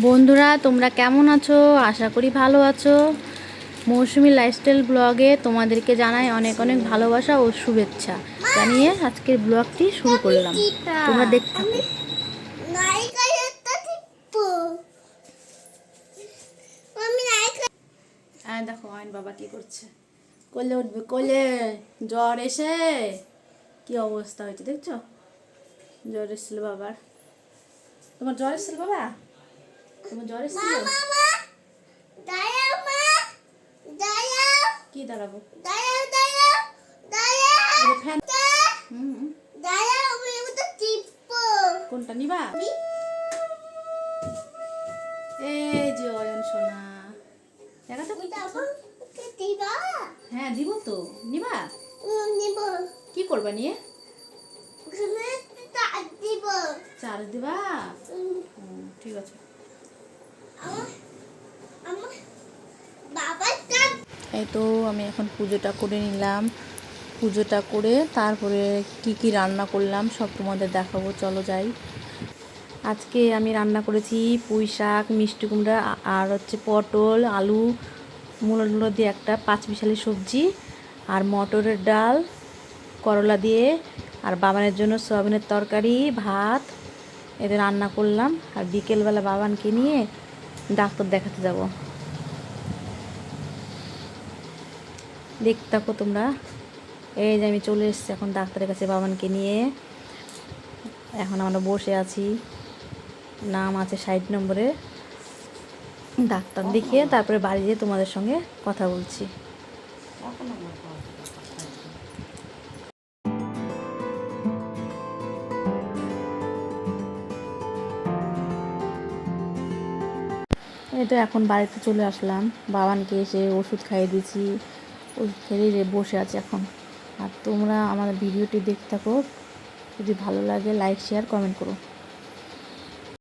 বন্ধুরা তোমরা কেমন আছো? আশা করি ভালো আছো। মৌসুমি লাইফস্টাইল ব্লগে তোমাদেরকে জানাই অনেক অনেক ভালোবাসা ও শুভেচ্ছা জানিয়ে আজকের ব্লগটি শুরু করলাম। তোমরা দেখতে থাকো। দেখো আইন বাবা কি করছে, কোলে উঠবে, কোলে জ্বর এসে কি অবস্থা হয়েছে দেখছো? জ্বর এসেছিল বাবার। তোমার জ্বর এসেছিল বাবা? তোমার জ্বর এসেছিল? কি দাঁড়াবো? কোনটা নিবা? এই যে অয়ন সোনা, হ্যাঁ দিব তো। নিবা? কি করবা নিয়ে? চার্জ দিবা? ঠিক আছে। এই তো আমি এখন পুজোটা করে নিলাম। পুজোটা করে তারপরে কি কি রান্না করলাম সব তোমাদের দেখাবো, চলো যাই। আজকে আমি রান্না করেছি পুঁই শাক, মিষ্টি কুমড়া আর হচ্ছে পটল, আলু, মূলো দিয়ে একটা পাঁচমিশালি সবজি, আর মটরের ডাল, করলা দিয়ে, আর বাবানের জন্য সয়াবিনের তরকারি, ভাত এদের রান্না করলাম। আর বিকেলবেলা বাবানকে নিয়ে ডাক্তার দেখাতে যাব। দেখতে থাকো তোমরা। এই যে আমি চলে এসেছি এখন ডাক্তারের কাছে বাবানকে নিয়ে। এখন আমরা বসে আছি, নাম আছে 60 নম্বরে। ডাক্তার দেখিয়ে তারপরে বাড়ি যেয়ে তোমাদের সঙ্গে কথা বলছি। এই তো এখন বাড়িতে চলে আসলাম, বাবানকে এসে ওষুধ খাইয়ে দিয়েছি, ওষুধ খেয়ে বসে আছি এখন। আর তোমরা আমাদের ভিডিওটি দেখতে থাকো, যদি ভালো লাগে লাইক শেয়ার কমেন্ট করো।